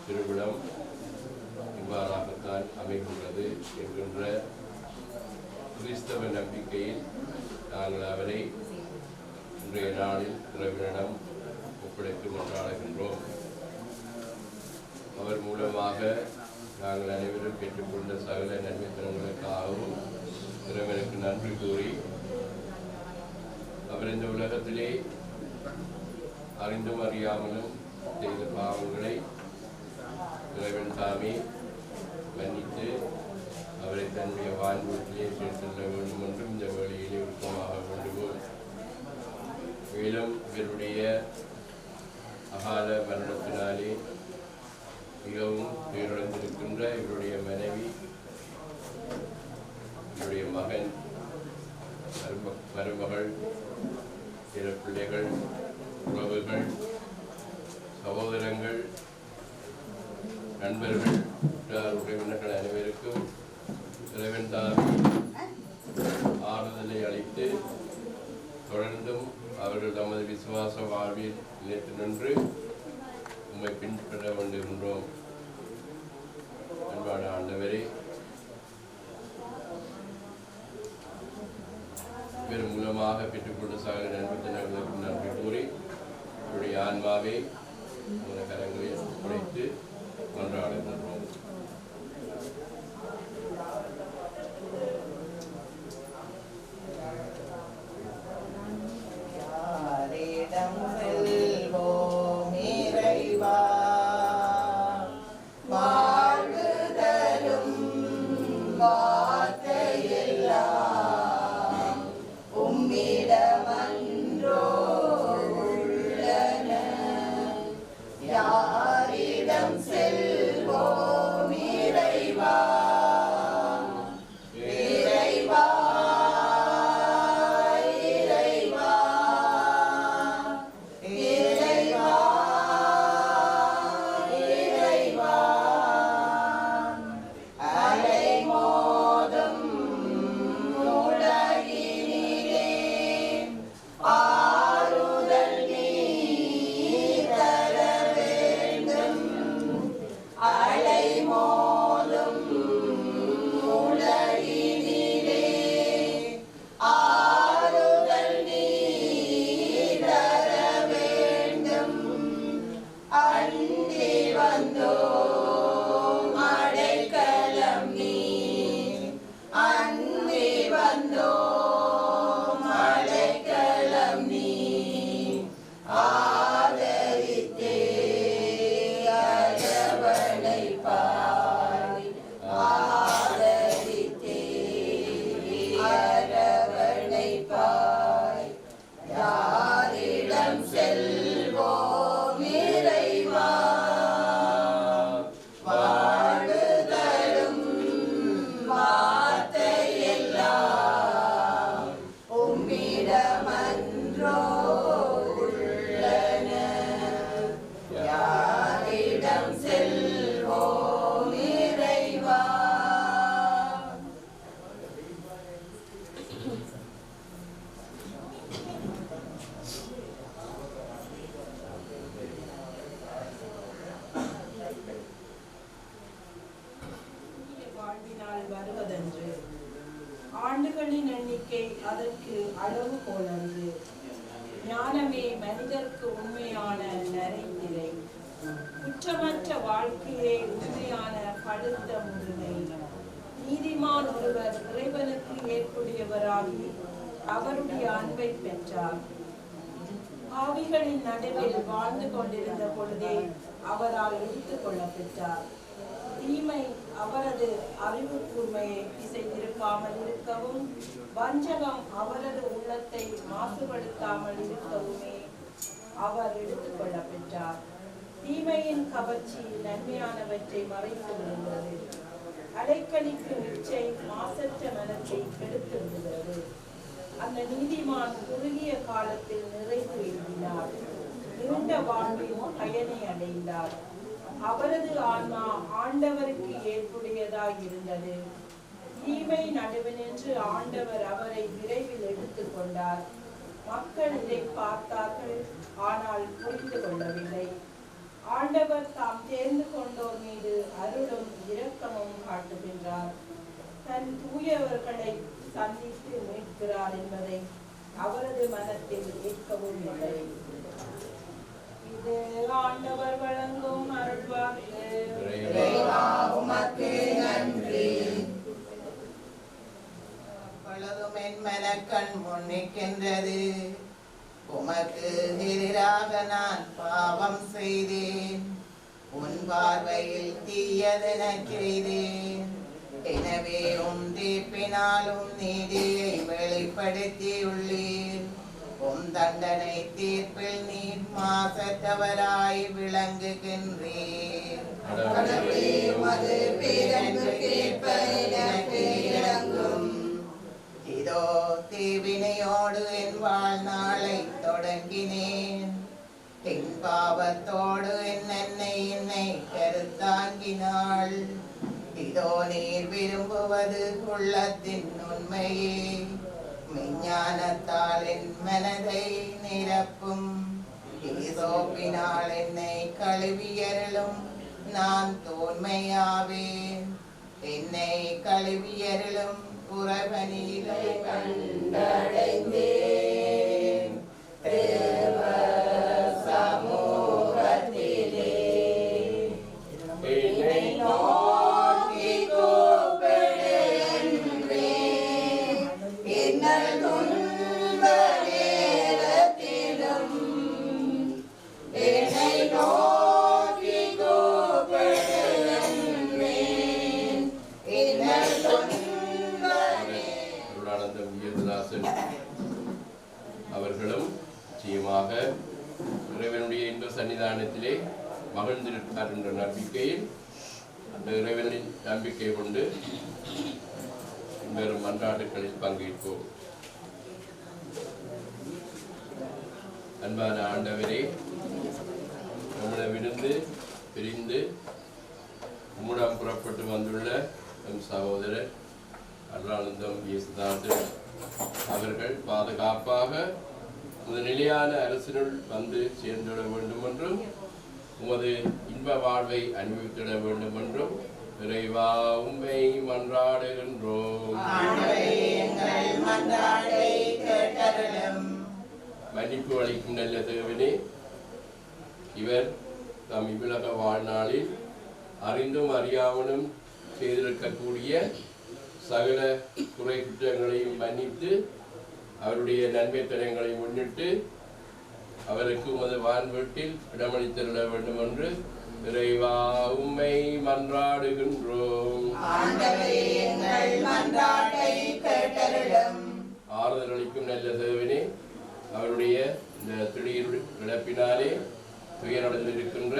திருவிழம் இவ்வாறாகத்தான் அமைகின்றது என்கின்ற கிறிஸ்தவ நம்பிக்கையில் நாங்கள் அவரை இன்றைய நாளில் இறைவனிடம் ஒப்படைத்து கொண்டாடுகின்றோம். அவர் மூலமாக நாங்கள் அனைவரும் பெற்றுக்கொண்ட சகல நன்மைத்தனங்களுக்காகவும் இறைவனுக்கு நன்றி கூறி அவர் இந்த உலகத்திலே அறிந்தும் அறியாமலும் செய்த பாவங்களை இறைவன் தாமே மன்னித்து அவரை தன்னுடைய வாழ்வுகளிலே செல்ல வேண்டும் என்றும் இந்த வேளையிலே விருப்பமாக வேண்டுவோம். மேலும் இவருடைய அகால மரணத்தினாலே மிகவும் உயிரிழந்திருக்கின்ற இவருடைய மனைவி, இவருடைய மகன், மருமகள், பிற பிள்ளைகள், உறவுகள், சகோதரங்கள், நண்பர்கள், உறவினர்கள் அனைவருக்கும் இறைவன் தாமே ஆறுதலை அளித்து தொடர்ந்தும் அவர்கள் தமது விசுவாச வாழ்வில் நிலைத்து நின்று உம்மை பின்பற்ற வேண்டுகின்றோம். அன்பான ஆண்டவரே, பெரும் மூலமாக பெற்றுக்கொண்ட சகல நன்மைத்தனங்களுக்கு நன்றி கூறி அவருடைய ஆன்மாவை உங்கள் கரங்களில் ஒப்படைத்து கொண்டாடுகின்றோம். ஆண்டுகளின் எண்ணிக்கை அதற்கு அளவு போலன்று. ஞானமே மனிதர்க்கு உண்மையான நரைத்திரை, குற்றமற்ற வாழ்க்கையே உண்மையான படுத்த முதுமை. நீதிமான் ஒருவர் இறைவனுக்கு ஏற்புடையவராகி அவருடைய அன்பை பெற்றார். ஆவிகளின் நடுவில் வாழ்ந்து கொண்டிருந்த பொழுதே அவரால் எடுத்துக் கொள்ளப்பட்டார். தீமை அவரது அறிவு கூர்மையை திசை திருப்பாமல் இருக்கவும், வஞ்சகம் அவரது உள்ளத்தை மாசுபடுத்தாமல் இருக்கவுமே அவர் எடுத்துக் கொள்ள பெற்றார். தீமையின் கவர்ச்சி நன்மையானவற்றை மறைத்து விடுகிறது. அலைக்கழிக்கும் இச்சை மாசற்ற மனத்தை கெடுத்து விடுகிறது. அந்த நீதிமான் குறுகிய காலத்தில் நிறைவு எழுதினார், நீண்ட வாழ்வில் பயனை அடைந்தார். அவரது ஆன்மா ஆண்டவருக்கு ஏற்புடையதாய் இருந்தது. தீமை நடுவினின்று ஆண்டவர் அவரை விரைவில் எடுத்துக் கொண்டார். மக்கள் இதை பார்த்தார்கள், ஆனால் புரிந்து கொள்ளவில்லை. ஆண்டவர் தாம் தேர்ந்து கொண்டோர் மீது அருளும் இரக்கமும் காட்டுகின்றார். தன் தூயவர்களை சந்தித்து மீட்கிறார் என்பதை அவரது மனத்தில் ஏற்கவும் இல்லை. இது ஆண்டவர் வழங்கும் அருள்வாக்கு. பலதும் என் மனக்கண் முன்னிக்கின்றது. உமக்கு எதிராக நான் பாவம் செய்தேன், உன் பார்வையில் தீயதெனச் செய்தேன். எனவே உம் தீர்ப்பினாலும் நீதியை வெளிப்படுத்தியுள்ளீர். உம் தண்டனை தீர்ப்பில் நீர் மாசற்றவராய் விளங்குகின்றீர். இதோ தீவினையோடு என் வாழ்நாளை தொடங்கினேன். என் பாவத்தோடு என்னை கருத்தாங்கினாள். இதோ நீர் விரும்புவது உள்ளத்தின் உண்மையே. மெஞ்ஞானத்தால் என் மனதை நிரப்பும். ஈசோப்பினால் என்னை கழுவியருளும், நான் தூய்மையாவேன். என்னை கழுவியருளும், புறவனிலை கண்டடைந்தேன். தேவ சமூகத்திலே என்னை நோக்கி கூப்பிடுகின்றேன். இன்னல் துன்ப நேரத்திலும் என்னை நோக்கி கூப்பிடுகின்றேன். இன்னல் துன்ப அருளானந்தம் இயேசுதாசன் அவர்களும் நிச்சயமாக இறைவனுடைய இன்ப சன்னிதானத்திலே மகிழ்ந்திருக்கார் என்ற நம்பிக்கையில் அந்த இறைவனின் நம்பிக்கை கொண்டு வெறும் மன்றாட்டுகளில் பங்கேற்போம். அன்பான ஆண்டவரே, நம்மிடமிருந்து பிரிந்து உம்மிடம் புறப்பட்டு வந்துள்ள நம் சகோதரர் அருளானந்தம் இயேசுதாசன் அவர்கள் பாதுகாப்பாக உமது நிலையான அரசினுள் வந்து சேர்ந்துவிட வேண்டும் என்றும் உமது இன்ப வாழ்வை அனுபவித்திட வேண்டும் என்றும் இறைவா உம்மை மன்றாடுகின்றோம். மன்னிப்பு அளிக்கும் நல்ல தேவனே, இவர் தம் இவ்வுலக வாழ்நாளில் அறிந்தும் அறியாமலும் செய்திருக்கக்கூடிய சகல குறை குற்றங்களையும் மன்னித்து அவருடைய நன்மைத்தனங்களை முன்னிட்டு அவருக்கு உமது வான்வீட்டில் இடமளித்திட வேண்டும் என்று இறைவா உம்மை மன்றாடுகின்றோம். ஆறுதல் அளிக்கும் நல்ல தேவனே, அவருடைய இந்த திடீர் இழப்பினாலே துயரடைந்திருக்கின்ற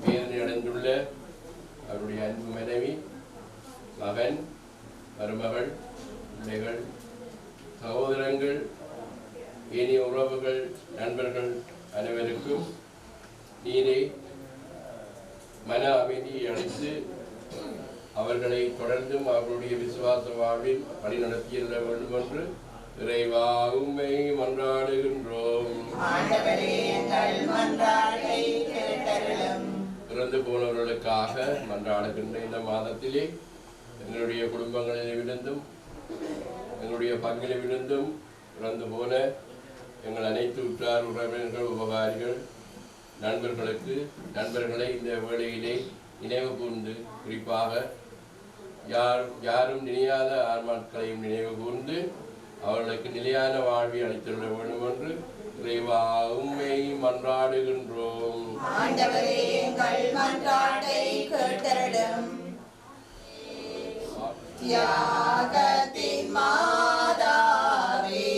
வேதனை அடைந்துள்ள அவருடைய அன்பு மனைவி, மகன், மருமகள், பிள்ளைகள், சகோதரங்கள், ஏனைய உறவுகள், நண்பர்கள் அனைவருக்கும் நீரே மன அமைதியை அளித்து அவர்களை தொடர்ந்தும் அவர்களுடைய விசுவாச வாழ்வில் வழிநடத்தியிருக்க வேண்டும் என்று இறைவா உம்மை மன்றாடுகின்றோம். இறந்து போனவர்களுக்காக மன்றாடுகின்ற இந்த மாதத்திலே எங்களுடைய குடும்பங்களிலிருந்தும் எங்களுடைய பங்கிலிருந்தும் இறந்து போன எங்கள் அனைத்து உற்றார் உறவினர்கள், உபகாரிகள், நண்பர்களை இந்த வேளையிலே நினைவு கூர்ந்து, குறிப்பாக யாரும் நினையாத ஆன்மாக்களையும் நினைவு கூர்ந்து அவர்களுக்கு நிலையான வாழ்வை அளித்திட வேண்டும் என்று இறைவா உம்மை மன்றாடுகின்றோம். தியாகத்தின் மாதாவே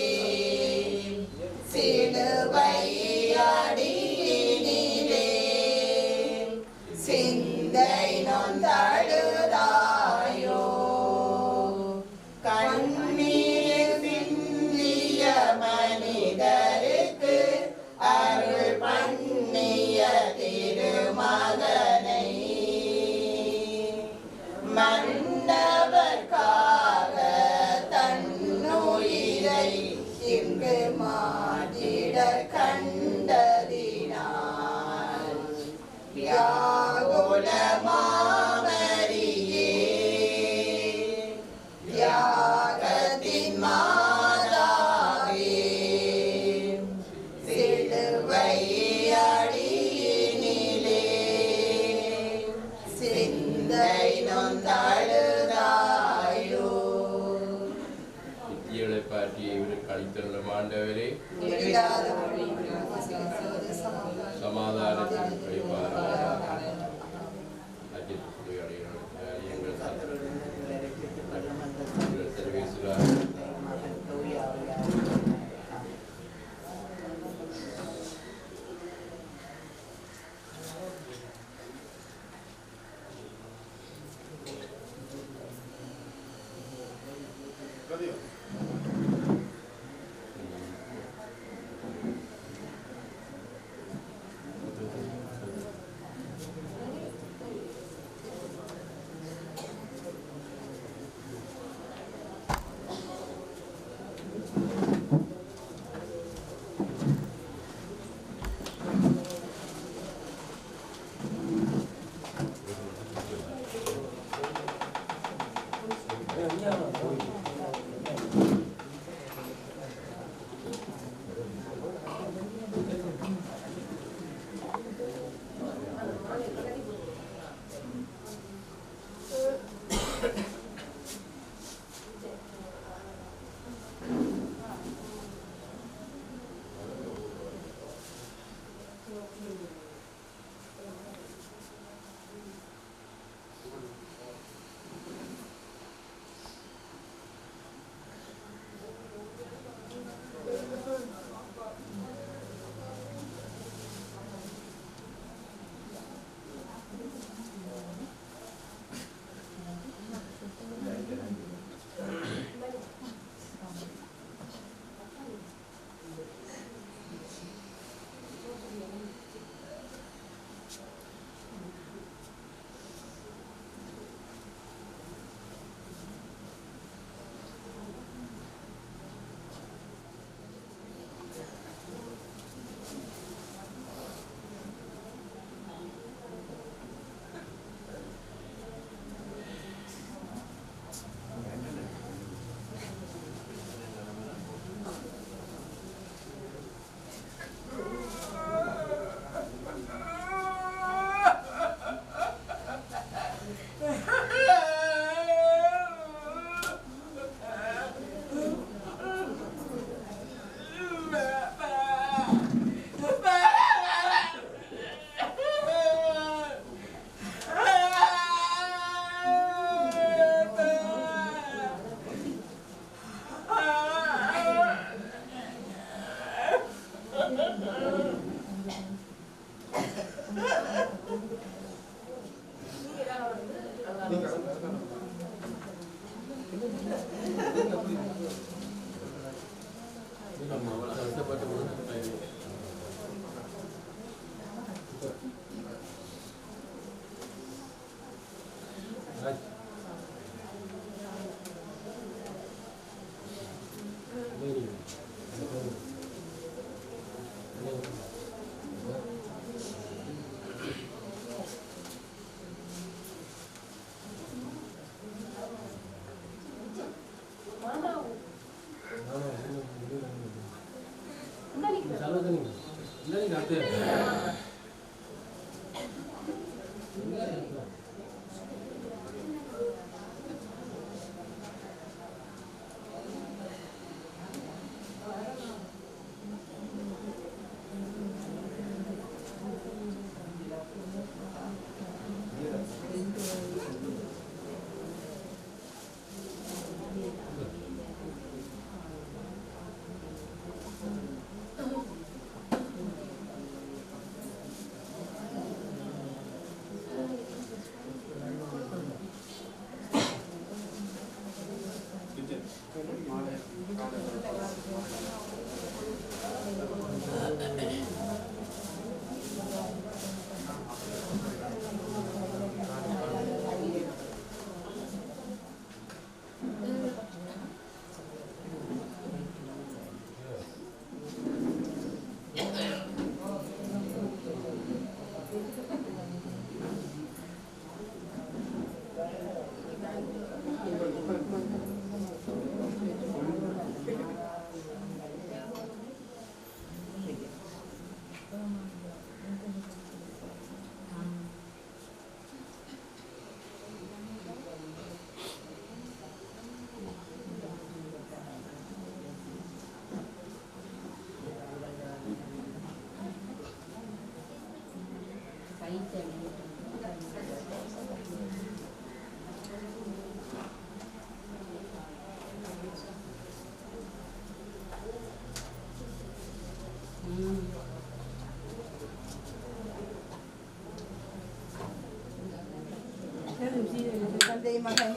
சிலுவை அடியினிலே சிந்தை நொந்தழுதாயோ கண்ணீர் சிந்திய மனிதருக்கு அருள் பண்ணிய திருமகனை மன்னவர்க்காக தன்னுயிரை இங்கு மாற்றிட கண்டதினால் வியாகுல மாமரியே தியாகத்தின் மாதாவே சிலுவை அடியினிலே சிந்தை நொந்தழுதாயோ நித்தியங்களை பாற்றிய இவருக்கு அளித்துள்ள ஆண்டவரே சமாதானத்தின் வழிபாராக எங்கள் சர்வேஸ்வரா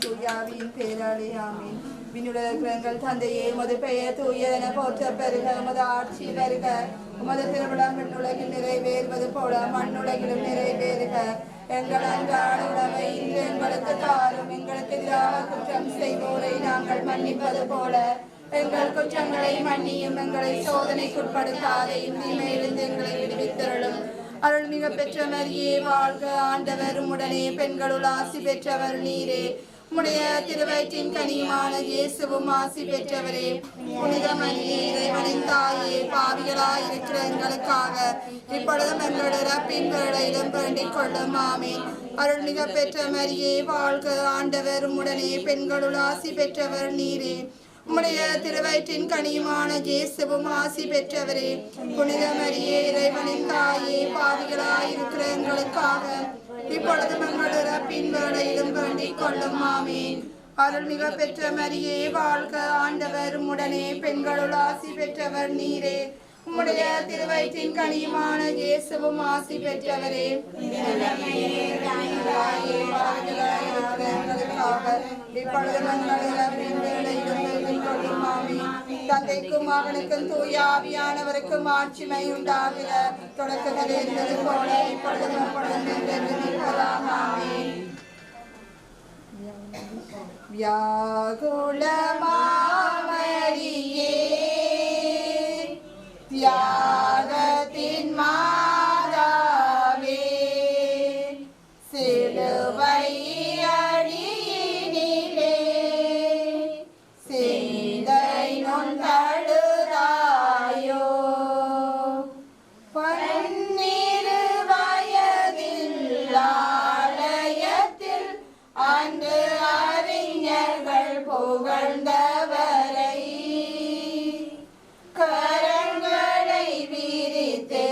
தூயாவியின் பேராலே ஆமீன். விண்ணுலகங்கள் தந்தையே, உமது பெயர் தூயதென போற்ற பெருக, உமது ஆட்சி வருக, உமது திருவிழம் விண்ணுலகில் நிறைவேறுவது போல மண்ணுலகிலும் நிறைவேறுக. எங்கள் அன்றாட உணவை இன்று எங்களுக்கு தாரும். எங்களுக்கு எதிராக குற்றம் செய்வோரை நாங்கள் மன்னிப்பது போல எங்கள் குற்றங்களை மன்னியும். எங்களை சோதனைக்குட்படுத்தாதையும் தீமையிலிருந்து எங்களை விடுவித்தருளும். அருள்மிக பெற்ற மரியே வாழ்க, ஆண்டவர் உம்முடனே, பெண்களுள் ஆசி பெற்றவர் நீரே. உம்முடைய திருவயிற்றின் கனியுமான இயேசுவும் ஆசி பெற்றவரே. புனித மரியே, இறைவனின் தாயே, பாவிகளாய் இருக்கிற எங்களுக்காக இப்பொழுதும் எங்களுடைய இறப்பின் வேளையிலும் வேண்டிக் கொள்ளும். ஆமீன். அருள்மிக பெற்ற மரியே வாழ்க, ஆண்டவர் உம்முடனே, பெண்களுள் ஆசி பெற்றவர் நீரே. உம்முடைய திருவயிற்றின் கனியுமான இயேசுவும் ஆசி பெற்றவரே. புனித மரியே, இறைவனின் தாயே, பாவிகளாய் இருக்கிற எங்களுக்காக இப்பொழுதும் எங்கள் இறப்பின் வேளையிலும் வேண்டிக் கொள்ளும். ஆமீன். அருள்மிக பெற்ற மரியே வாழ்க, ஆண்டவர் உம்முடனே, பெண்களுள் ஆசி பெற்றவர் நீரே. உம்முடைய திருவயிற்றின் கனியுமான இயேசுவும் ஆசி பெற்றவரே. தந்தைக்கும் மகனுக்கும் தூய ஆவியானவருக்கும் ஆட்சிமை உண்டாகிற தொடக்கத்தில் இருந்தது போல இப்பொழுதும் வியாகுலமாமரியே, தியாகத்தின் மாதாவே, சிலுவை அடியினிலே சிந்தை நொந்தழுதாயோ. பன்னிரு வயதில் ஆலயத்தில் அன்று அறிஞர்கள் புகழ்ந்தவரை கரங்களை விரித்து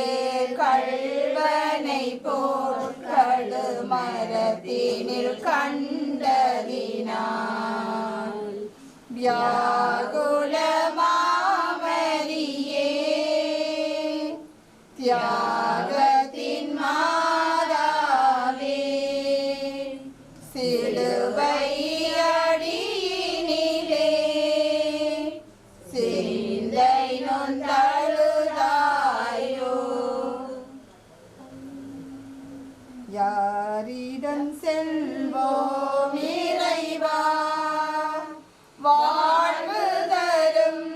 கள்வனை போல் கடுமரத்தினில் கண்டதினார். வியாகுலமாமரியே, தியாகத்தின் மாதாவே, சிலுவை அடியினிலே சிந்தை நொந்தழுதாயோ. யாரிடம் செல்வோம் இறைவா, வாழ்வு தரும்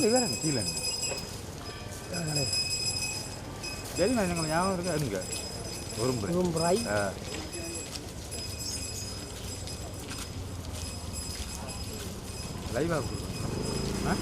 இவரங்க கீழே சரி எனக்கு ஞாபகம் இருக்கா எங்க ஒரு லைவாக கொடுக்குறேன்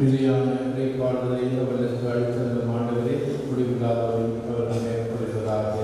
விதியான இறைப்பாடுகளை அவர்களுக்கு அளித்த ஆண்டவரே முடிவில்லாதவர்கள் அவர்கள் மேற்கொள்வதாக.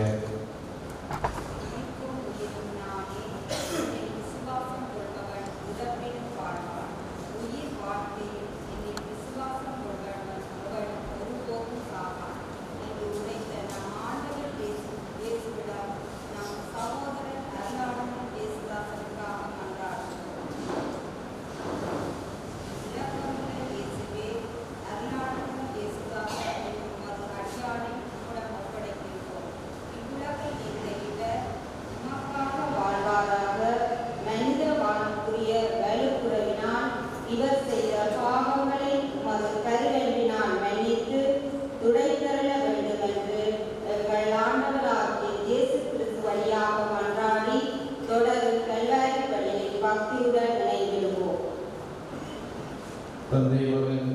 தந்தை மகன்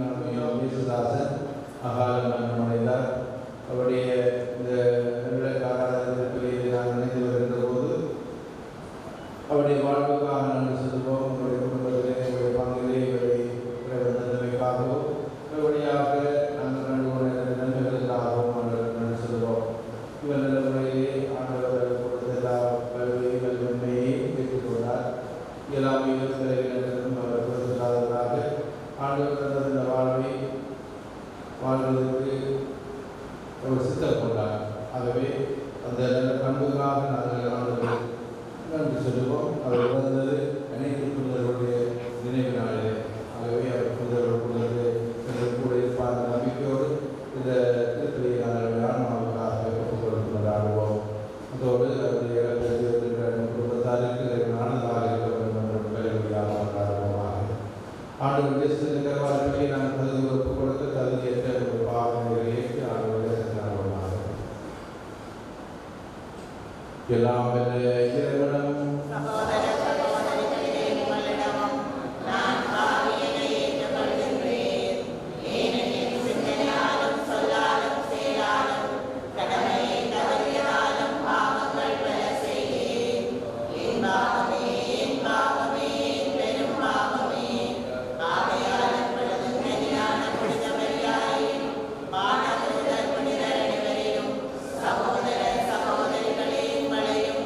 இயேசுதாசன் அகால மரணமடைந்தார். அவருடைய இந்த காலத்தில் நான் நினைத்து வருகின்ற போது அவருடைய வாழ்வுக்காக நாங்கள் செல்வோம். அவருடைய குடும்பத்திலே அவருடைய பங்கிலே நன்மைக்காகவும் வழியாக நாங்கள் நடுவோம் நன்மைகளுக்காகவும் நாங்கள் செல்வோம். இவர் நல்ல முறையிலே ஆண்டவர் கொடுத்த எல்லா கல்வியை நன்மையை பெற்றுக்கொண்டார். எல்லாமே சிறைகளிலும் அவர் கொடுத்ததாக ஆண்டவர் இந்த வாழ்வதற்கு அவர் சித்தம் கொண்டார். ஆகவே அந்த நல்ல பண்புகளாக நாங்கள் ஆண்டவரை நன்றி சொல்லுவோம். அவர் வந்தது அனைத்து புனிதர்களுடைய நினைவு நாளிலே. ஆகவே அவர் புனிதர்களுக்கு எங்கள் கூட இருப்பார் நம்பிக்கையோடு இந்த திருப்பதியை நாங்கள் ஆன்மாவுக்காக ஒப்புக்கொண்டு கொண்டாடுவோம். அதோடு அவருடைய குடும்பத்தாருக்கு ஆனந்தாக இருக்க வேண்டும் என்ற கல்வியாக கொண்டாடுவோமாக. ஆண்டவர் தேசத்திற்கு வாழ்க்கையை நாங்கள் தகுதி ஒப்புக் கொடுத்து தகுதியற்ற ஒரு பாவங்களை ஏற்று ஆண்டவர் தேசத்தினாக எல்லாம் இறைவனும் சகோதர சகோதரிகளே, உங்களையும்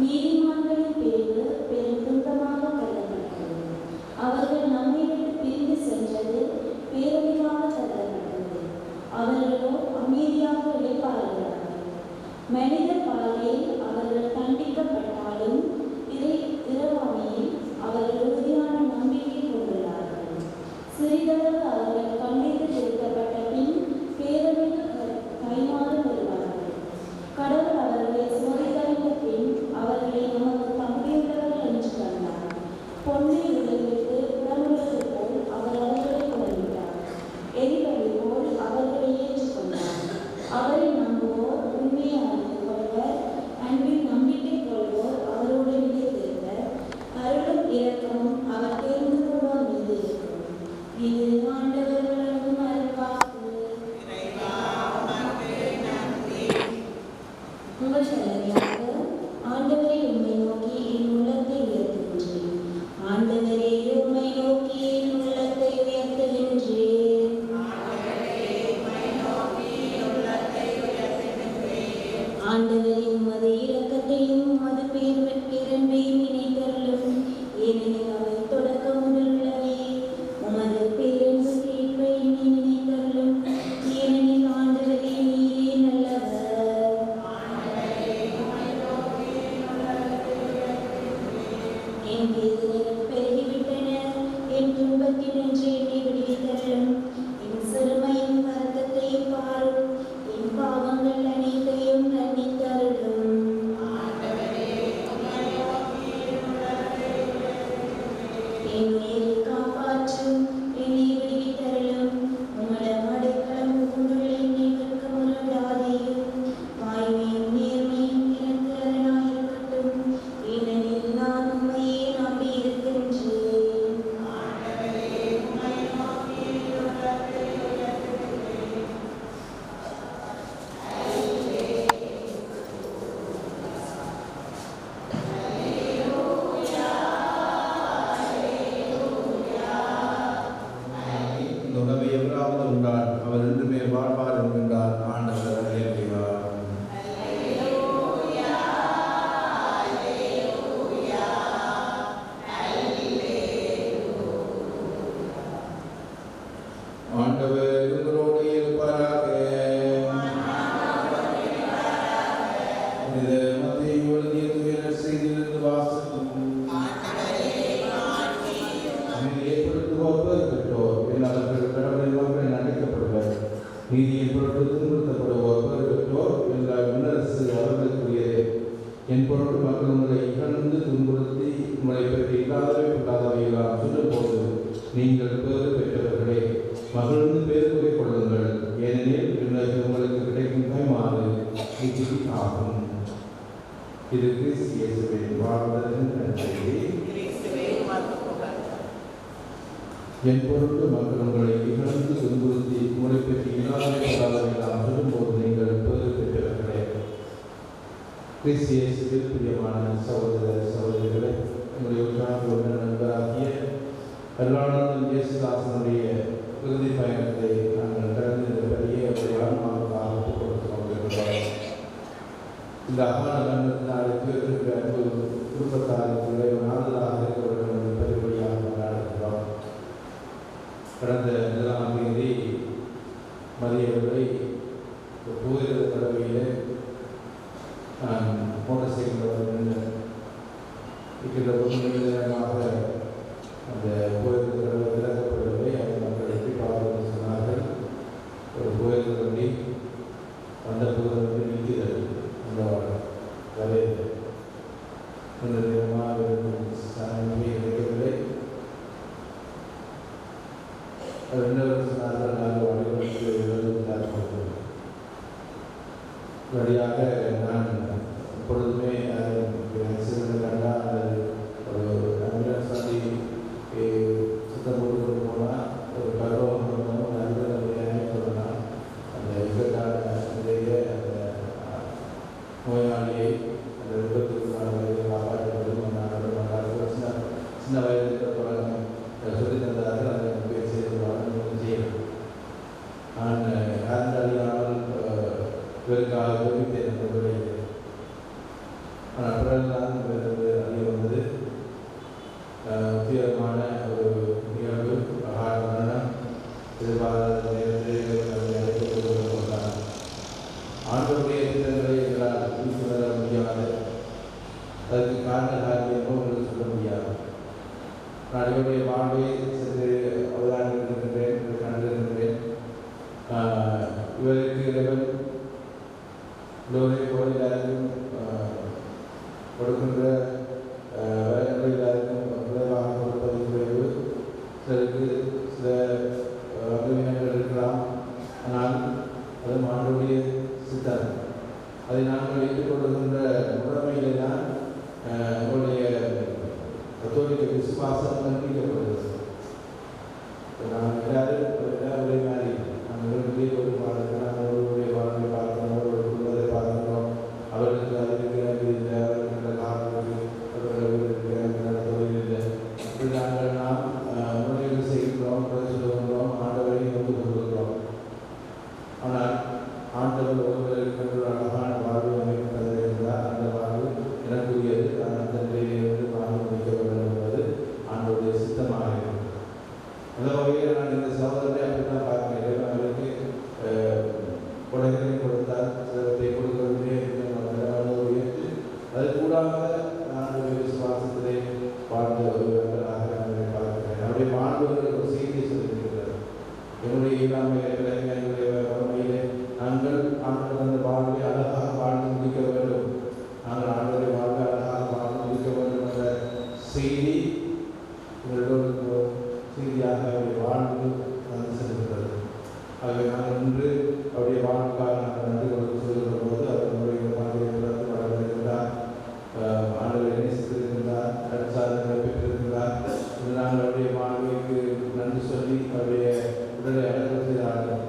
நீதிமான்களின் பேரு பெரும் துன்பமாக கருதப்பட்டது. அவர்கள் நம்மை விட்டு பிரிந்து சென்றது பேரழிவாக கருதப்பட்டது. அவர்களோ அமைதியாக இளைப்பாறுகிறார்கள். மனித பார்வையில் அவர்கள் தண்டிக்கப்பட்டாலும் இறைவாமையில் அவர்கள் உறுதியான நம்பிக்கை கொண்டுள்ளார்கள். சிறிதளவு அவர்கள் கண்டித்து திருத்தப்பட்ட பின் பேரழிவு கைமாறு பெறுவார்கள். கடவுள் அவர்களை சோதித்தறிந்த பின் அவர்களை நமக்கு தகுதியுள்ளவர்கள் என்று கண்டார். பொன்னை உடலிட்டு புறமுள்ளது போல் அவர் அவர்களை புறமிட்டார். எரிபலி போல் அவர்களை ஏற்றுக்கொண்டார். அவரை நம்புவோர் உண்மையை அறிந்து கொள்வர். அன்பில் நம்பிக்கை கொள்வோர் அவரோடு நிலைத்திருப்பர். அருளும் இரக்கமும் அவர் தேர்ந்து கொள்வோர் மீது இருக்கும். இது ஆண்டவர் வழங்கும் அருள்வாக்கு. உங்கள் சன்னதியாக ஆண்டவரை உம்மை நோக்கி என் உள்ளத்தை உயர்த்துகின்றேன். ஆண்டவரே உம்மை நோக்கி என் உள்ளத்தை உயர்த்துகின்றேன். ஆண்டவரே உமது இரக்கத்தையும் உமது பேரன்பையும் நினைத்தருளும். ஏனெனில் அவை தொடக்க முதலுள்ளவை. உமது பேரன்பு கேட்பை நினைத்தருளும். ஏனெனில் ஆண்டவரே நீரே நல்லவர். என் வேதனைகள் பெருகிவிட்டன. என் துன்பத்தினின்று என்னை விடுவித்தருளும். என் சிறுமையும் வருத்தத்தையும் பாரும். என் பாவங்கள் அனைத்தையும் மன்னித்தருளும். என் உயிரை காப்பாற்றும். என்னை விடுவித்தருளும். உம்மிடம் அடைக்கலம் புகுந்துள்ள என்னை வெட்கமுற விடாதேயும். வாய்மையும் நேர்மையும் எனக்கு அரணாயிருக்கட்டும். ஏனெனில் நான் உம்மையே நம்பியிருக்கின்றேன். இந்த உணவை எவராவது உண்டார் அவர் என்றுமே வாழ்வார் என்கின்றார் ஆண்டவர். அல்லேலூயா. ஆண்டவர் உங்களோடு இருப்பாராக. புனித மத்தேயு எழுதிய தூய செய்தியிலிருந்து வாசகம். ஏற்படுத்துவோர் பெற்றோர் எல்லாரும் கடவுளின் மக்கள் அழைக்கப்படுவர். நீதியின் பொருட்டு துன்புறுத்தப்படுவோர் பெற்றோர் என்றால் விண்ணரசு அவர்களுக்குரியது. என் பொருட்டு மக்கள் உங்களை இகழ்ந்து துன்புறுத்தி உங்களை பற்றி இல்லாதவை கொள்ளாதவையெல்லாம் சொல்லும்போது நீங்கள் பேறு பெற்றவர்களே, மகிழ்ந்து பேர் கூறிக் கொள்ளுங்கள். ஏனெனில் இன்றைக்கு உங்களுக்கு கிடைக்கும் கைமாறு நிச்சயம் ஆகும். இது கிறிஸ்து இயேசுவின் வாழ்வதன் நன்மை. என் பொருட்டு மக்கள் உங்களை இகழ்ந்து துன்புறுத்தி உங்களை பற்றி இல்லாதவையெல்லாம் சொல்லும்போது நீங்கள் பேறு பெற்றவர்களே. கிறிஸ்து இயேசுவில் பிரியமான சகோதர சகோதரிகளே, உங்களுடைய உற்சாக நண்பராகிய எல்லாரும் இயேசுதாசனுடைய இறுதி பயணத்தை நாங்கள் கடந்து இந்த பெரிய ஒரு ஆன்மாவுக்காக கொடுத்து கொண்டிருக்கிறோம். இந்த அகால கண்டத்தினாருக்கு இருக்கிற அன்பு குடும்பத்தாருக்கு நாடுதலாக இருக்க வேண்டும் என்று பெருபடியாக கொண்டாடுகிறோம். கடந்த 7ஆம் தேதி மதியவரை புதிய கடவையிலே நான் மோட்டார் சைக்கிள் இருக்கின்ற பொதுமையாக அந்த கோயில் கடவை திறக்கப்படவில்லை. அதை மக்கள் எப்படி பார்த்து சொன்னார்கள். ஒரு கோயில் வண்டி அந்த புதிய வண்டி நிற்கிறது. அந்த வரையில் இந்த தினமாக கிடைக்கவில்லை. 2 வருஷம் நாங்கள் வழிபட்டு எழுதுகிறார்கள். வழியாக நான் எப்பொழுதுமே ஆக்சிடென்ட் கண்டால் ஒரு ஆம்புலன்ஸ் வண்டி சுத்தம் போட்டு போனால் ஒரு கர்வம் நல்ல சொல்லலாம். அந்த விபத்தான அந்த நோயாளியை அந்த விபத்துக்கான வயதை காப்பாற்றப்படும். சின்ன வயதில் தொடங்க சொல்லி தந்தார்கள். அதை பேர் செய்து செய்யணும். நான் அறியாமல் இவருக்காக விரும்பித்தேன். ஆனால் ஆனால் பிறகுதான் அறிய வந்தது தீவிரமான ஒரு நிகழ்வு அகால மரணம் எதிர்பாராத நேரத்தில் அழைக்கப்பட்டு ஆண்டவருடைய திட்டங்களை எங்களால் புரிந்து முடியாது. அதுக்கு காரண காரியமோ உங்களுக்கு சொல்ல முடியாது. நான் இவருடைய வாழ்வை சென்று அவதானிக்கின்றேன், கண்டிருக்கின்றேன். இவருக்கு இறைவன் எல்லாருக்கும் கொடுக்கின்ற எல்லாருக்கும் விரைவாக கொடுப்பது குறைவு. சிலருக்கு சில அங்கவீனங்கள் இருக்கலாம். ஆனால் அது ஆண்டவருடைய சித்தம். அதை நாங்கள் ஏற்றுக்கொள்கின்ற முறைமையிலே தான் நம்முடைய கத்தோலிக்க விசுவாசம் நம்பிக்கப்படுகிறது. நாம் எல்லாரும் ஒரே மாதிரி நம்மளுடைய ஒரு பாடத்தில் நம்மளுடைய வாழ்வை பார்க்கணும், ஒரு குடும்பத்தை பார்க்கணும். அவர்களுக்கு அது இருக்கிறது இல்லை, அவர்களுக்கு காரணம் அவர்களுக்கு தொழில் இல்லை. அப்படி நாம் முறையில் செய்கிறோம், சொல்லுகிறோம், ஆண்டவரை வந்து கொள்கிறோம். ஆனால் ஆண்டவர் ஒருவருக்கு ஒரு அழகான வாழ்வு அமைப்பது இருந்தால் அந்த வாழ்வு எனக்குரியது. அந்த நிலையிலிருந்து வாழ்வு அமைக்க வேண்டும் என்பது ஆண்டவருடைய சித்தமாக இருக்கிறது. அந்த வகையில் நான் இந்த சகோதரரை அப்படித்தான் பார்க்கிறேன். அவருக்கு கொடைகளை கொடுத்தால் சிலவற்றை கொடுக்கிறதுமே உயர்த்து அது கூடாக நான் விசுவாசத்திலே வாழ்ந்த ஒருவர்களாக நான் பார்க்கிறேன். அவருடைய வாழ்வுகள் ஒரு செய்தி சொல்லியிருக்கிறார். என்னுடைய இல்லாமையிலே என்னுடைய வறுமையிலே நாங்கள் ஆண்டவர் அந்த வாழ்வை அழகாக வாழ்ந்து முடிக்க வேண்டும், நாங்கள் ஆண்டவரை வாழ்வை அழகாக வாழ்ந்து முடிக்க வேண்டும் என்ற செய்தி எங்களோடு செய்தியாக அவருடைய வாழ்வு வந்து செல்கிறது. ஆகவே நாங்கள் இன்று அவருடைய வாழ்வுக்காக நாங்கள் நன்றி கொடுத்து சொல்லுகிற போது அவர் நம்முடைய பாதையை வளர்ந்திருக்கிறார், ஆண்டவரை நேசித்திருக்கிறார், நற்சாதனை பெற்றிருக்கிறார். நாங்கள் அவருடைய வாழ்வுக்கு நன்றி சொல்லி அவருடைய உடலை அடக்கம் செய்தார்கள்.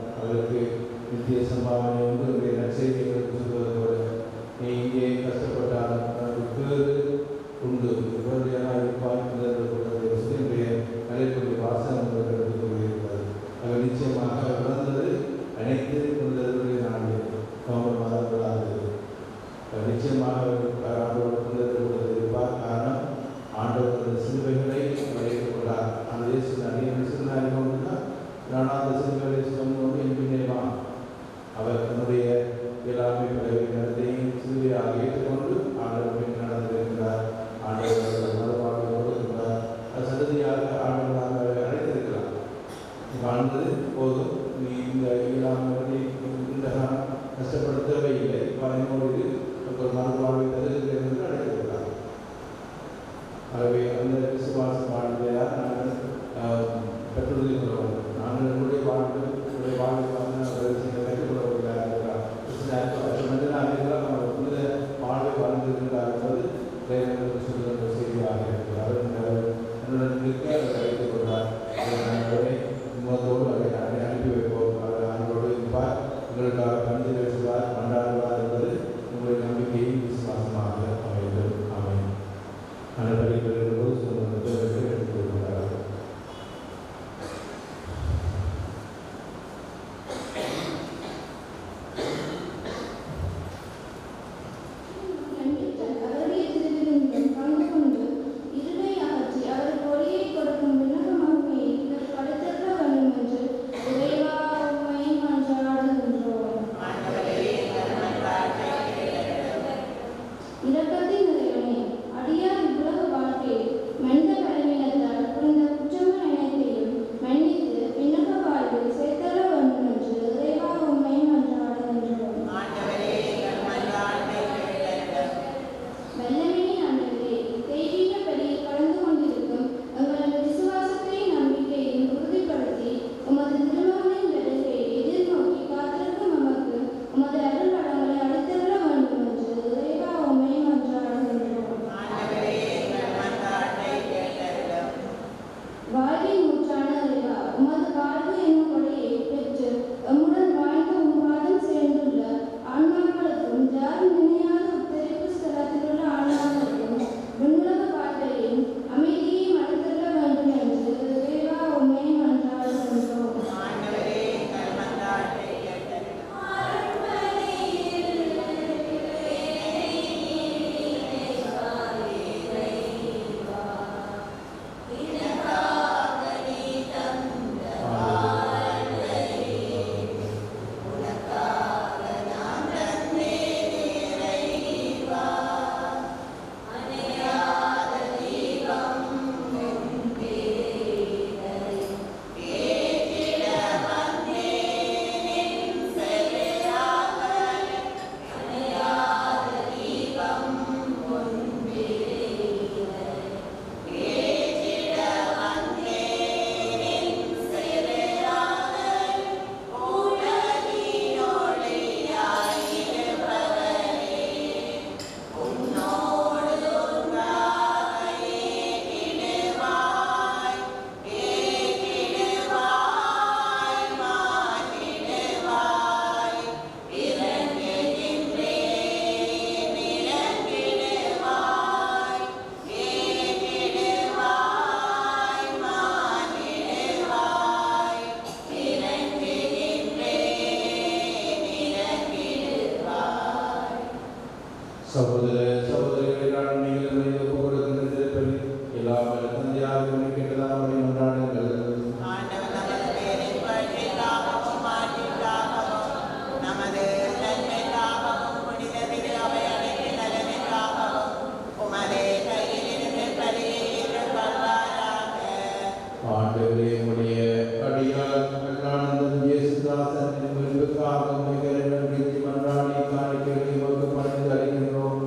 ஆண்டவரே உடைய அடியார் கருணானந்தன் இயேசுதாசன் என்பதற்காக மிகவும் மன்றாடி காணிக்கைகளை உமக்கு பணிந்து அறிகின்றோம்.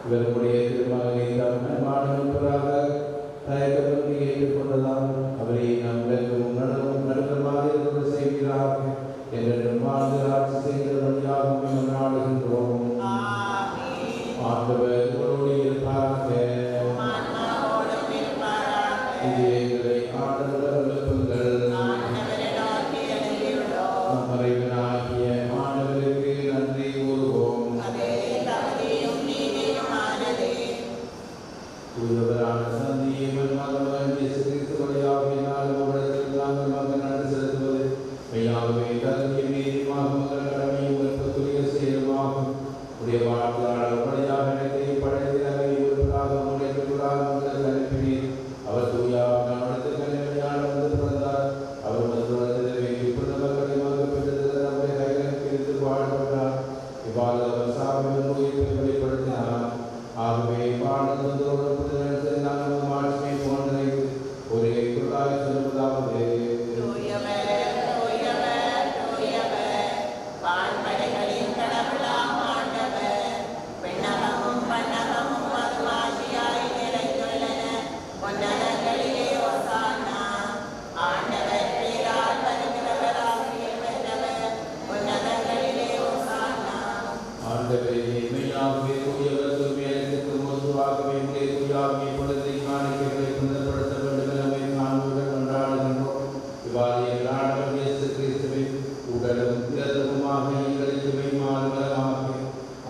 இவருடைய திருமகனை தம் அன்பானவராக தயக்கமின்றி ஏற்றுக்கொண்டதால் அவரை நம் வெல்லும் நடவும் நடுக்கமாக இருக்க செய்கிறார்கள் என்றும் வாழ்ந்து ஆட்சி செய்தவர்களாக நாடுகின்றோம். ஆண்டவர் உங்களோடு இருப்பாராக. இது எங்களை ஆண்டவர் எழுப்புங்கள். நம் இறைவனாகிய ஆண்டவருக்கு நன்றி கூறுவோம். தூயவரான சந்தியவன் மகன் இயேசு கிறிஸ்து வழியாக நாளும் உலகத்தில் நாங்கள் மகன் நன்றி செலுத்துவது மெய்யாகவே தகுதிய நீதிமாக மகன் கடமையை உற்பத்துரிய செயலுமாகும். உடைய வாழ்க்கையாளர் வழியாக நினைத்தை படைத்தினரை உறுப்பாக முன்னேற்றத்துள்ளாக முதல் அனுப்பினீர். அவர் தூயாக நடத்து கல்வியான வந்து பிறந்தார். அவர் மதுரத்தை வைத்து புத்தகங்களை பெற்றது நம்முடைய கைகளுக்கு இருந்து வாழ்ந்தார். இவ்வாறு அவர் சாப்பிடும் நோயை வெளிப்படுத்தினார். ஆகவே வாழ்ந்ததோடு புத்தகத்தில் நாங்கள் மாற்றமே போன்றதை ஒரே குழாய் சொல்வதாவது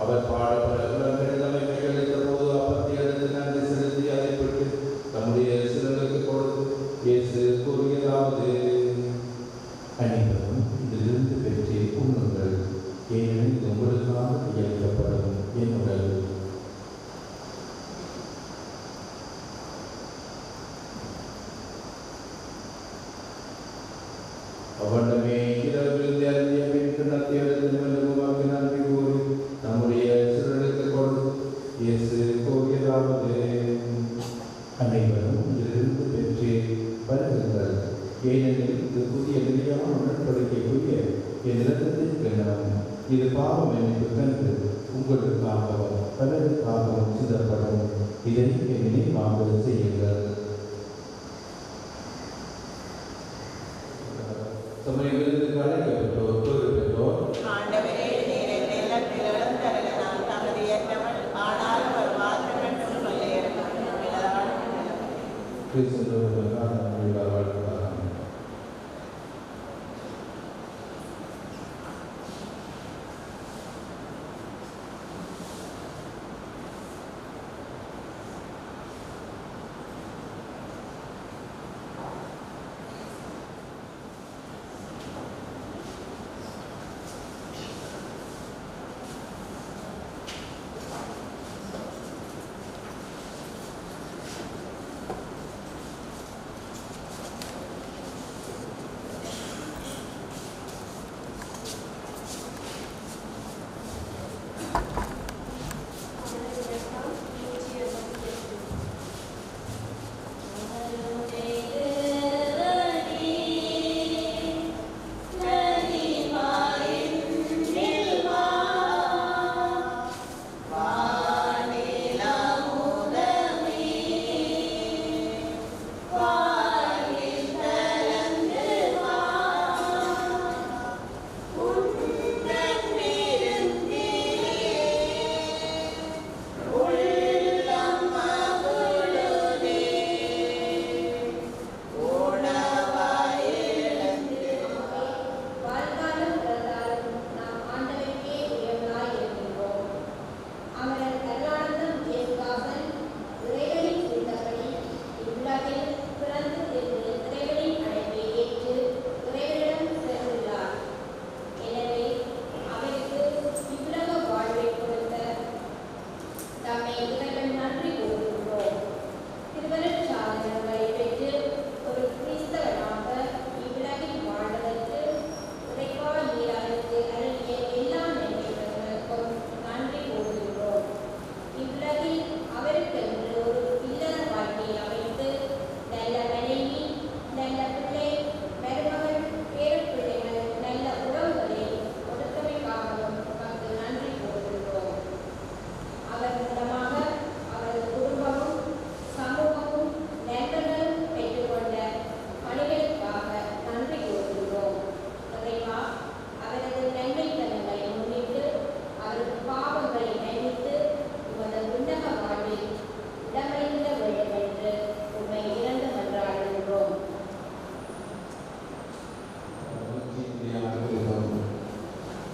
அவர் பாடப்பட போது அப்பத்தை எடுத்து நன்றி செலுத்தி அதை பெற்று தம்முடைய சிலருக்கு கொடுத்து இயேசு கூறியதாவது, அனைவரும் இதிலிருந்து பெற்றே உண்ணுங்கள், ஏனெனில் உங்களுக்காக இயக்கப்படும் என் உடல். அவனமே இரவில் அறிய பின்னத்தை எடுத்து நன்றி கூறி நம்முடைய சிலருக்கு கொடுத்து இயேசு கூறியதாவது, அனைவரும் இதிலிருந்து பெற்றே வருகின்றனர், ஏனெனில் இது புதிய நிலையான உடன்படிக்கைக்குரிய என் இரத்தத்தின் கிண்ணம். இது பாவம் என்று கண்டு உங்களுக்காகவும் பலருக்காகவும் சிதப்படும். இதை என் நினைவாக செய்யுங்கள். தம்முடைய விருதுக்கு அழைக்கப்பட்டோர் பொருள் பெற்றோர்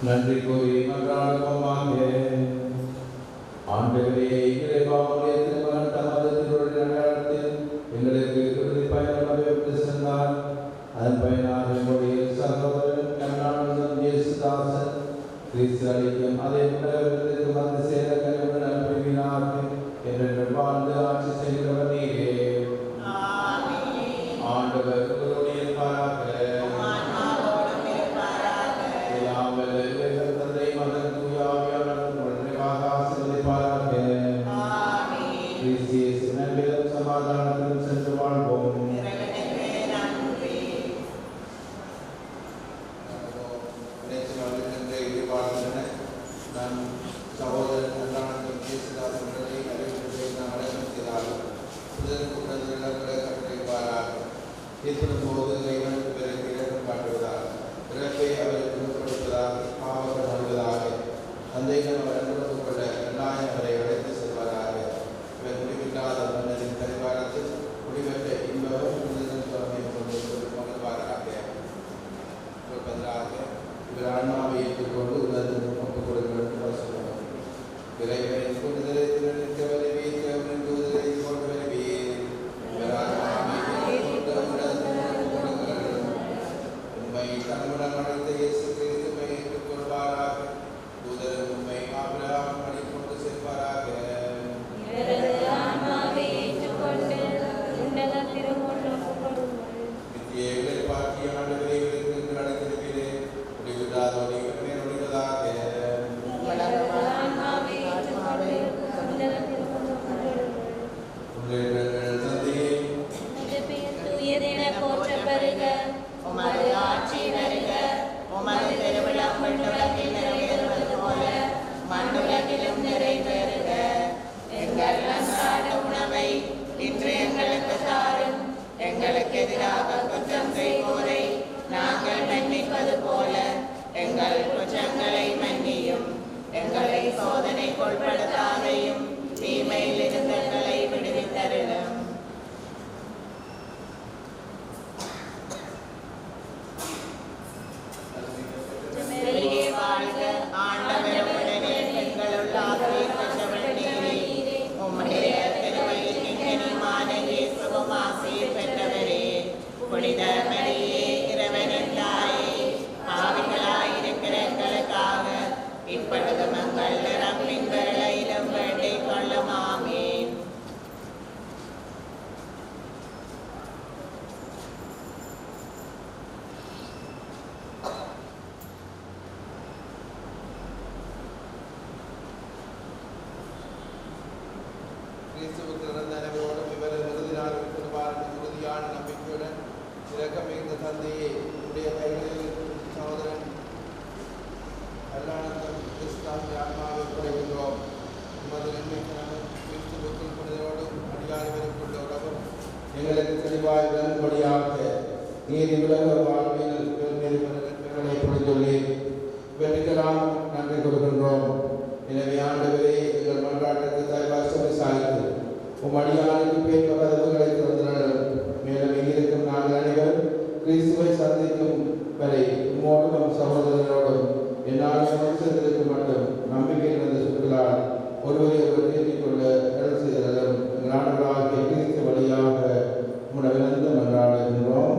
நன்றி கூறி மன்றாடுவோமாக. ஆண்டவரே, இறைவாவுடைய திருமகன் தமது திருவருள் அடையாளத்தில் எங்களுக்கு இறுதி பயணம் அமைத்து சென்றார். அதன் பயனாக எங்களுடைய சகோதரன் கருணானந்தம் இயேசுதாசன் கிறிஸ்து அளிக்கும் அதை உலகத்திற்கு வந்து சேர கருவுடன் அனுப்பினார்கள் என்று வாழ்ந்து ஆட்சி செய்கிறவர் நீரே. ஆண்டவர் உங்களோடு இருப்பாராக. தந்தை மகன் தூய ஆவியானவர் நிறைவாக ஆசீர்வதிப்பாராக. கிறிஸ்து இயேசு நன்மையிலும் சமாதானத்திலும் சென்று வாழ்வோம். நான் சகோதரன் கருணானந்தம் இயேசுதாசன் போது இறைவனுக்கு பிறகு இறக்கம் காட்டுவதாக, பிறப்பை அவருக்கு உட்படுத்துவதாக, பாவங்கள் வருவதாக, தந்தைகள் அவர் அனுபவம் கொள்ள கண்ணாயம் அவரை அழைத்து செல்வதாக. இவர் முடிவில்லாத மன்னரின் பரிவாரத்தில் முடிவற்ற இன்பமும் புனிதன் தலைமையை கொண்டு மகிழ்வாராக. பதிலாக இவர் ஆன்மாவை ஏற்றுக்கொண்டு உலகத்திற்கு ஒப்புக் கொடுக்க வேண்டும் சொல்லுவார். இறைவனின் புனிதரை திருநிற்க வருவே, தேவனின் தூதரை கொண்டு வருவே. இவர் ஆன்மாவை தன்னுடன் அழைத்த இயேசு கிறிஸ்துவை ஏற்றுக்கொள்வாராக. தூதர் உண்மை ஆபிரகாம் பணி கொண்டு செல்வாராக. வித்தியைகளை பார்க்கிய ஆண்டவரை நடத்திருப்பீரே, முடிவில்லாதவரை மேலொழிவதாக. தந்தையே, உமது ஆட்சி வருக, உமது திருவிழம் மண்ணுலகில் நிறைவேறுவது போல மண்ணுலகிலும் நிறைவேறுக. எங்கள் அன்றாட உணவை இன்று எங்களுக்கு தாரும். எங்களுக்கு எதிராக குற்றம் செய்வோரை நாங்கள் மன்னிப்பது போல எங்கள் குற்றங்களை மன்னியும். எங்களை சோதனைக்குட்படுத்தாதையும் தீமையில் இருந்து எங்களை விடுவித்தருளும். ஆண்டவருடனே பெண்களுள் ஆசிரியர் பெற்றவள் நீரே. உம்முடைய திருவயிற்றின் கனிமான இயேசுவும் ஆசிரியர் பெற்றவரே. புனித மரியே, இறைவனின் தாயே, பாவிகளாயிருக்கிற எங்களுக்காக இப்பொழுதும் எங்கள் இறப்பின் வேளையிலும் வேண்டிக் கொள்ளும். ஆமென். கிறிஸ்துவுக்கு இறந்த அனைவரோடும் இவரது இறுதியான உறுதியான நம்பிக்கையுடன் இரக்கம் மிகுந்த தந்தையே, உடைய கைகளில் சகோதரன் கருணானந்தம் கிறிஸ்துவின் ஆன்மாவை குறைகின்றோம். உமது நன்மைக்கான கிறிஸ்துவுக்குள் புனிதரோடும் அடியாரிவருக்குள்ள உலகம் எங்களுக்கு தெளிவாய் விளங்கும்படியாக நீர் உலக வாழ்வில் பெருமைகளை பொழிந்துள்ளீர். இவற்றுக்கெல்லாம் நன்றி கொடுக்கின்றோம். எனவே ஆண்டவரே, எங்கள் மன்றாட்டுக்கு தயவாசம் விசாரித்து உம் அடியாருக்கு பேர் கதவுகளை திறந்தனர். மேலும் இங்கிருக்கும் நாங்கள் அனைவரும் கிறிஸ்துவை சந்திக்கும் வரை உம்மோடும் நம் சகோதரரோடும் என்னால் சமர்ப்பித்திருக்க மட்டும் நம்பிக்கை இருந்த சுற்றுலால் ஒருவரை ஒருவர் தேடிக் கொள்ள கடல் செய்தலும் எங்கள் ஆண்டவராகிய கிறிஸ்து வழியாக உணவிலிருந்து மன்றாடுகின்றோம்.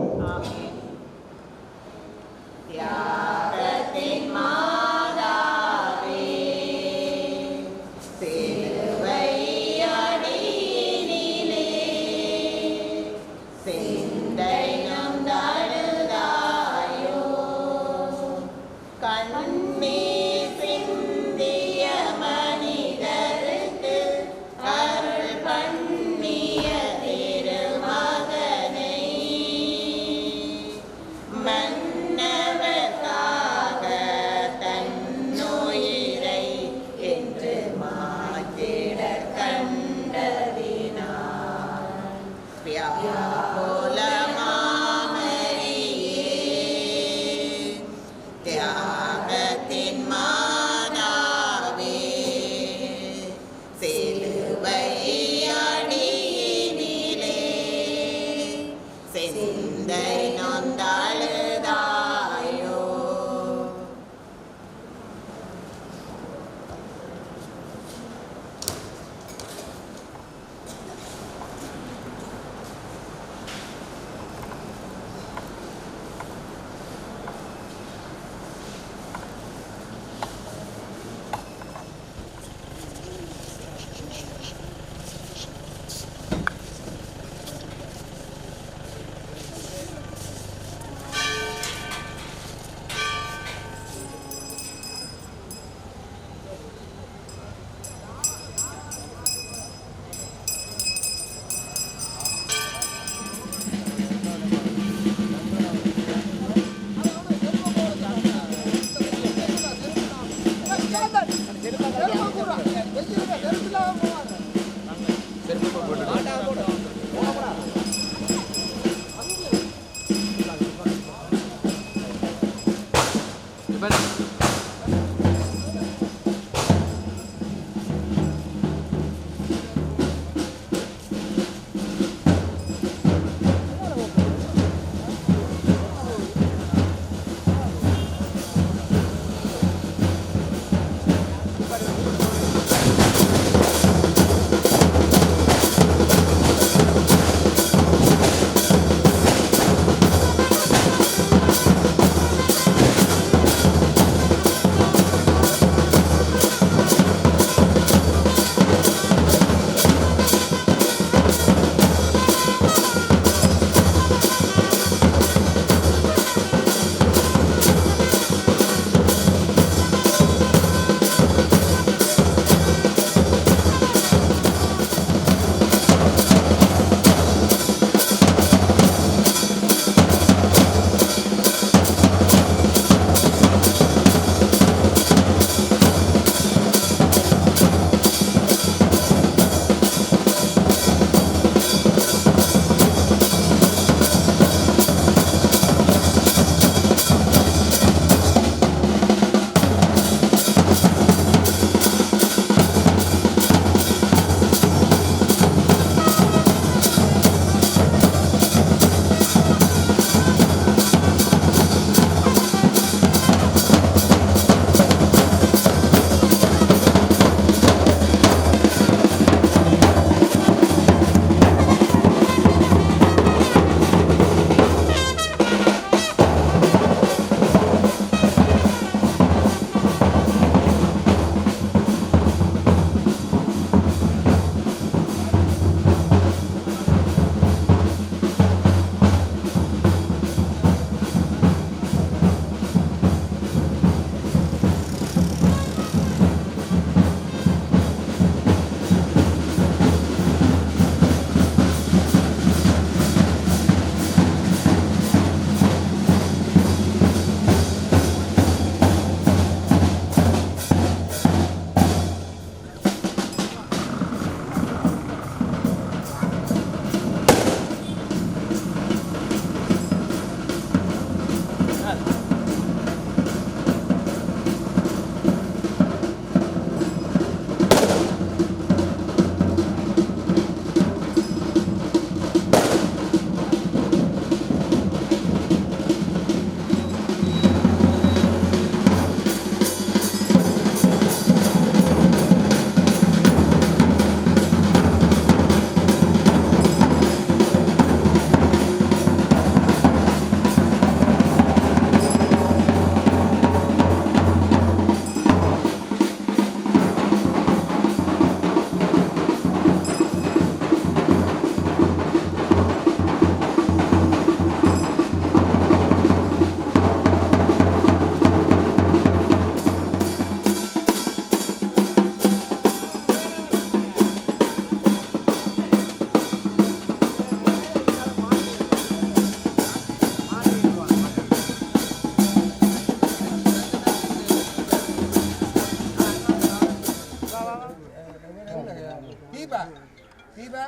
தீபா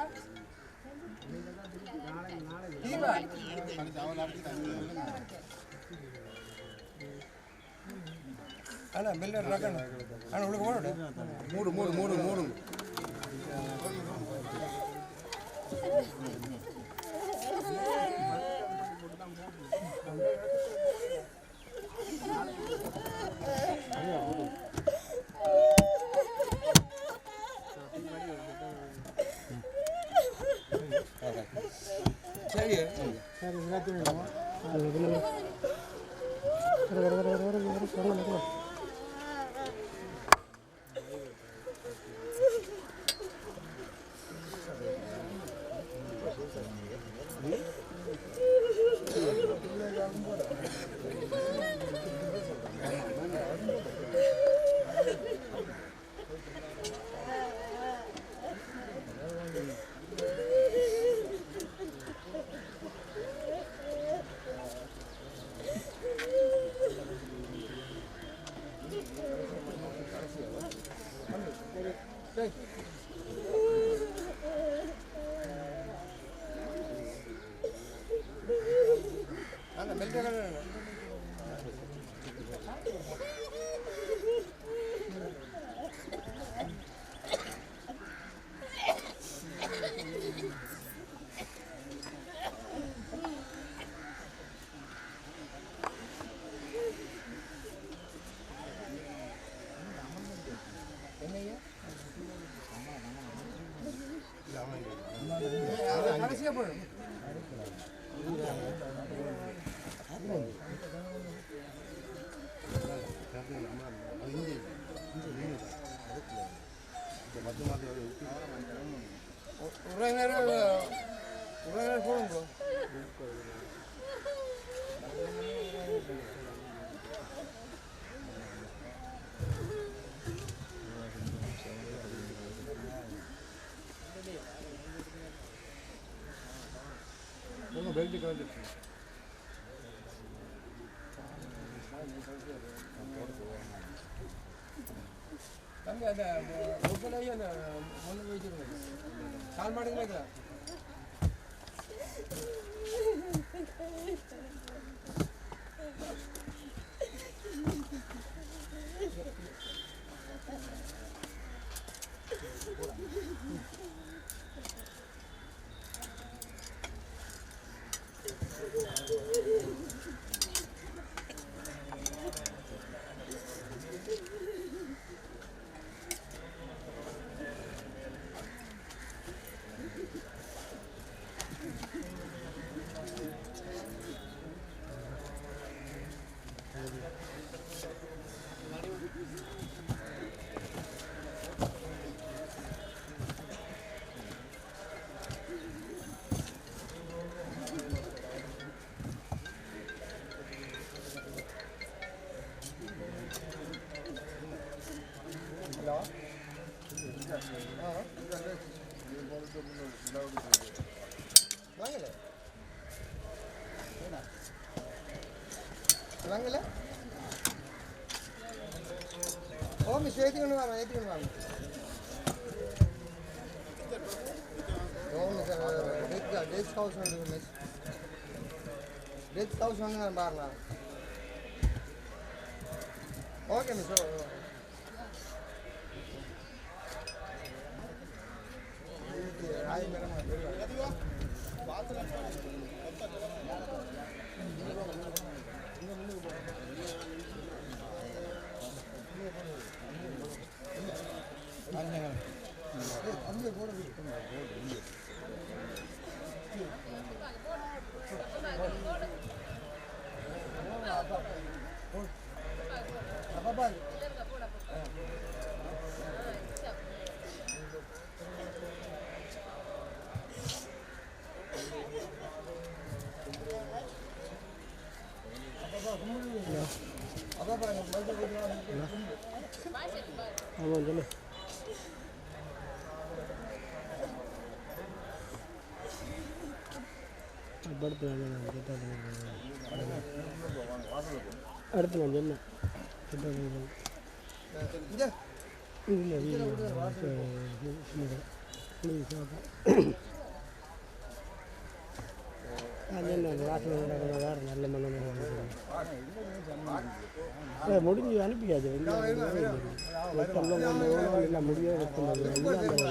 தீபா அண்ணா பில்டர் ராக்கண்ணா அண்ணா உள்ள போடு மூடு சரி அண்ணா பில்டர் கடைசியாக போடும் உறவினர் போடும் ப்ரோ பெல்ட் கலந்துருச்சு தம்பி அந்த முப்பதாயி அந்த ஒன்று வச்சுருங்க கால் மாடுங்களா இருக்கிறா வாங்கல ஓ மிஸ் ஏற்றிக்கொண்டு வாங்க ஓ மிஸ் டேட் ஹவுஸ் வந்து மிஸ் டேட் ஹவுஸ் வந்து நான் பாருங்க ஓகே மிஸ் ராய் மேடம் அடுத்து நான் சொன்னேன் முடிஞ்சு அனுப்பியாச்சு இல்லை முடியாது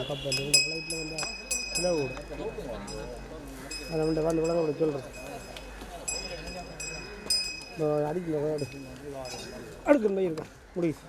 கப்பல் இந்த ஃப்ளைட்டில் வந்து செலவு அதை வந்து வந்து விளங்க சொல்கிறேன் அடிக்கல அடுக்கு இருக்கேன் முடியுது